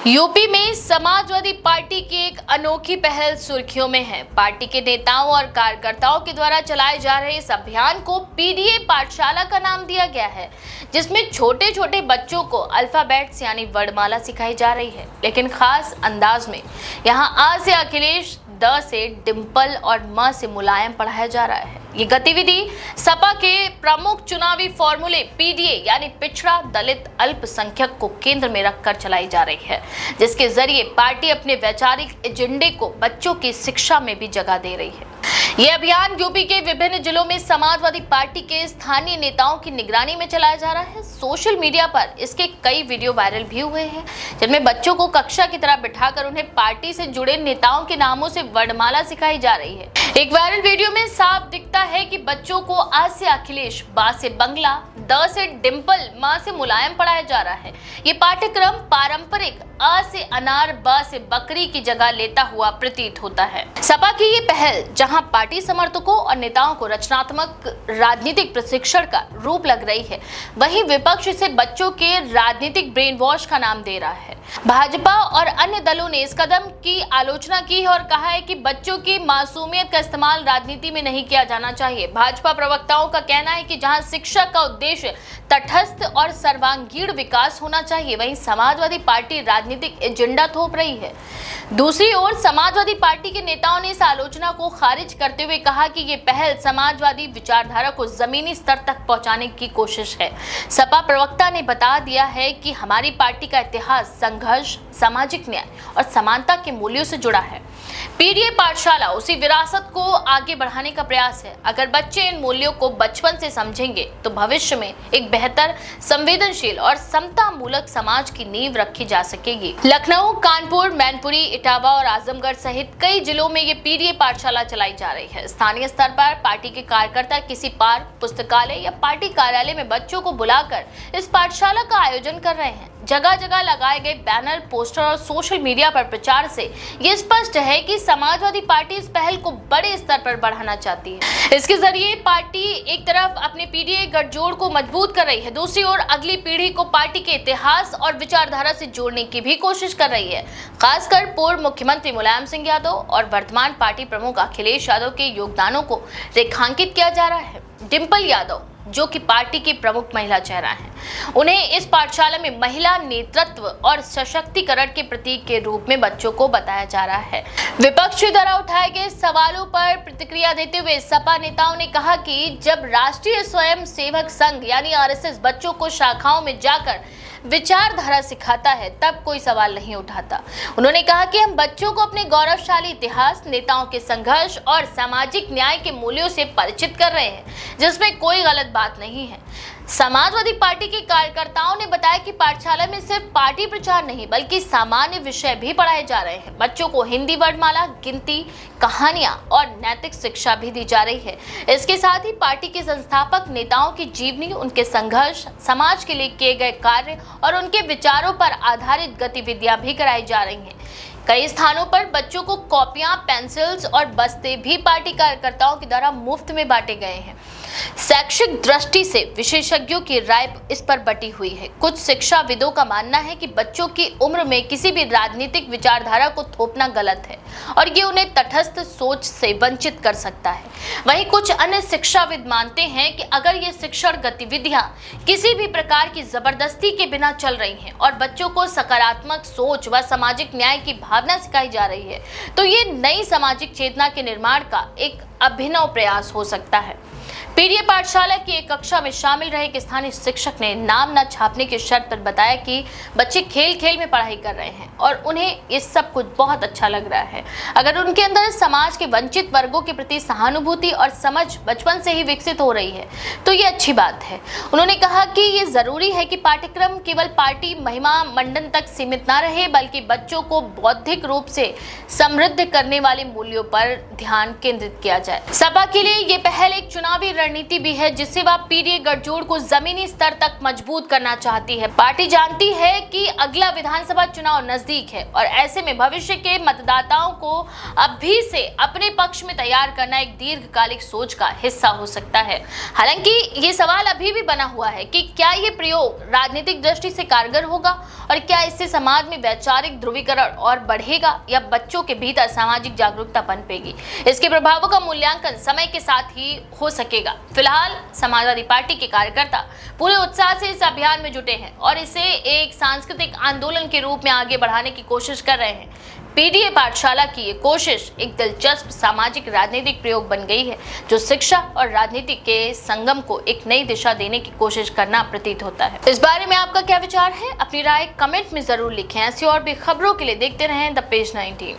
UP में Samajwadi party की एक अनोखी पहल सुर्खियों में है। पार्टी के नेताओं और कार्यकर्ताओं के द्वारा चलाए जा रहे इस अभियान को पीडीए पाठशाला का नाम दिया गया है, जिसमें छोटे छोटे बच्चों को अल्फाबेट्स यानी वर्णमाला सिखाई जा रही है, लेकिन खास अंदाज में। यहाँ आ से अखिलेश, द से डिंपल और म से मुलायम पढ़ाया जा रहा है। ये गतिविधि सपा के प्रमुख चुनावी फॉर्मूले पीडीए यानी पिछड़ा दलित अल्पसंख्यक को केंद्र में रखकर चलाई जा रही है, जिसके जरिए पार्टी अपने वैचारिक एजेंडे को बच्चों की शिक्षा में भी जगह दे रही है। ये अभियान यूपी के विभिन्न जिलों में समाजवादी पार्टी के स्थानीय नेताओं की निगरानी में चलाया जा रहा है। सोशल मीडिया पर इसके कई वीडियो वायरल भी हुए हैं, जिनमें बच्चों को कक्षा की तरह बिठाकर उन्हें पार्टी से जुड़े नेताओं के नामों से वर्णमाला सिखाई जा रही है। एक वायरल वीडियो में साफ दिखता है कि बच्चों को आ से अखिलेश, बा से बंगला, द से डिंपल, म से मुलायम पढ़ाया जा रहा है। ये पाठ्यक्रम पारंपरिक आ से अनार, ब से बकरी की जगह लेता हुआ प्रतीत होता है। सपा की ये पहल जहां पार्टी समर्थकों और नेताओं को रचनात्मक राजनीतिक प्रशिक्षण का रूप लग रही है, वहीं विपक्ष इसे बच्चों के राजनीतिक ब्रेन वॉश का नाम दे रहा है। भाजपा और अन्य दलों ने इस कदम की आलोचना की है और कहा है कि बच्चों की मासूमियत का इस्तेमाल राजनीति में नहीं किया जाना चाहिए। भाजपा प्रवक्ताओं का कहना है कि जहां शिक्षा का उद्देश्य तटस्थ और सर्वांगीण विकास होना चाहिए, वहीं समाजवादी पार्टी राजनीतिक एजेंडा थोप रही है। दूसरी ओर समाजवादी पार्टी के नेताओं ने इस आलोचना को खारिज करते हुए कहा कि ये पहल समाजवादी विचारधारा को जमीनी स्तर तक पहुंचाने की कोशिश है। सपा प्रवक्ता ने बता दिया है कि हमारी पार्टी का इतिहास संघर्ष, सामाजिक न्याय और समानता के मूल्यों से जुड़ा है। पीडीए पाठशाला उसी विरासत को आगे बढ़ाने का प्रयास है। अगर बच्चे इन मूल्यों को बचपन से समझेंगे तो भविष्य में एक बेहतर, संवेदनशील और समता मूलक समाज की नींव रखी जा सकेगी। लखनऊ, कानपुर, मैनपुरी, इटावा और आजमगढ़ सहित कई जिलों में ये पीडीए पाठशाला चलाई जा रही है। स्थानीय स्तर पर पार्टी के कार्यकर्ता किसी पार्क, पुस्तकालय या पार्टी कार्यालय में बच्चों को बुलाकर इस पाठशाला का आयोजन कर रहे हैं। जगह जगह लगाए गए बैनर, पोस्टर और सोशल मीडिया पर प्रचार से ये स्पष्ट है कि समाजवादी पार्टी इस पहल को बड़े स्तर पर बढ़ाना चाहती है। इसके जरिए पार्टी एक तरफ अपने पीडीए गठजोड़ को मजबूत कर रही है, दूसरी ओर अगली पीढ़ी को पार्टी के इतिहास और विचारधारा से जोड़ने की भी कोशिश कर रही है। खासकर पूर्व मुख्यमंत्री मुलायम सिंह यादव और वर्तमान पार्टी प्रमुख अखिलेश यादव के योगदानों को रेखांकित किया जा रहा है। डिंपल यादव, जो कि पार्टी की प्रमुख महिला चेहरा हैं, उन्हें इस पाठशाला में महिला नेतृत्व और सशक्तिकरण के प्रतीक के रूप में बच्चों को बताया जा रहा है। विपक्ष द्वारा उठाए गए सवालों पर प्रतिक्रिया देते हुए सपा नेताओं ने कहा कि जब राष्ट्रीय स्वयं सेवक संघ यानी आरएसएस बच्चों को शाखाओं में जाकर विचारधारा सिखाता है, तब कोई सवाल नहीं उठाता। उन्होंने कहा कि हम बच्चों को अपने गौरवशाली इतिहास, नेताओं के संघर्ष और सामाजिक न्याय के मूल्यों से परिचित कर रहे हैं, जिसमें कोई गलत बात नहीं है। समाजवादी पार्टी के कार्यकर्ताओं ने बताया कि पाठशाला में सिर्फ पार्टी प्रचार नहीं बल्कि सामान्य विषय भी पढ़ाए जा रहे हैं। बच्चों को हिंदी वर्णमाला, गिनती, कहानियां और नैतिक शिक्षा भी दी जा रही है। इसके साथ ही पार्टी के संस्थापक नेताओं की जीवनी, उनके संघर्ष, समाज के लिए किए गए कार्य और उनके विचारों पर आधारित गतिविधियां भी कराई जा रही हैं। कई स्थानों पर बच्चों को कॉपियां, पेंसिल्स और बस्ते भी पार्टी कार्यकर्ताओं के द्वारा मुफ्त में बांटे गए हैं। शैक्षिक दृष्टि से विशेषज्ञों की राय इस पर बटी हुई है। कुछ शिक्षाविदों का मानना है कि बच्चों की उम्र में किसी भी राजनीतिक विचारधारा को थोपना गलत है और ये उन्हें तटस्थ सोच से वंचित कर सकता है। वहीं कुछ अन्य शिक्षाविद मानते हैं कि अगर ये शिक्षण गतिविधियां किसी भी प्रकार की जबरदस्ती के बिना चल रही हैं और बच्चों को सकारात्मक सोच व सामाजिक न्याय की भावना सिखाई जा रही है, तो ये नई सामाजिक चेतना के निर्माण का एक अभिनव प्रयास हो सकता है। पीडीए पाठशाला की एक कक्षा में शामिल रहे एक स्थानीय शिक्षक ने नाम न छापने की शर्त पर बताया कि बच्चे खेल खेल में पढ़ाई कर रहे हैं और उन्हें ये सब कुछ बहुत अच्छा लग रहा है। अगर उनके अंदर समाज के वंचित वर्गों के प्रति सहानुभूति और समझ बचपन से ही विकसित हो रही है तो ये अच्छी बात है। उन्होंने कहा कि ये जरूरी है कि पाठ्यक्रम केवल पार्टी महिमा मंडन तक सीमित न रहे बल्कि बच्चों को बौद्धिक रूप से समृद्ध करने वाले मूल्यों पर ध्यान केंद्रित किया जाए। सपा के लिए ये पहल एक चुनावी रणनीति भी है जिससे वह पीडीए गठजोड़ को जमीनी स्तर तक मजबूत करना चाहती है। पार्टी जानती है कि अगला विधानसभा चुनाव नजदीक है और ऐसे में भविष्य के मतदाताओं को अभी से अपने पक्ष में तैयार करना एक दीर्घकालिक सोच का हिस्सा हो सकता है। हालांकि ये सवाल अभी भी बना हुआ है कि क्या ये प्रयोग राजनीतिक दृष्टि से कारगर होगा और क्या इससे समाज में वैचारिक ध्रुवीकरण और बढ़ेगा या बच्चों के भीतर सामाजिक जागरूकता पनपेगी। इसके प्रभावों का मूल्यांकन समय के साथ ही हो सकेगा। फिलहाल समाजवादी पार्टी के कार्यकर्ता पूरे उत्साह से इस अभियान में जुटे हैं और इसे एक सांस्कृतिक आंदोलन के रूप में आगे बढ़ाने की कोशिश कर रहे हैं। पीडीए पाठशाला की ये कोशिश एक दिलचस्प सामाजिक राजनीतिक प्रयोग बन गई है जो शिक्षा और राजनीति के संगम को एक नई दिशा देने की कोशिश करना प्रतीत होता है। इस बारे में आपका क्या विचार है? अपनी राय कमेंट में जरूर लिखें। ऐसी और भी खबरों के लिए देखते रहें द पेज 19।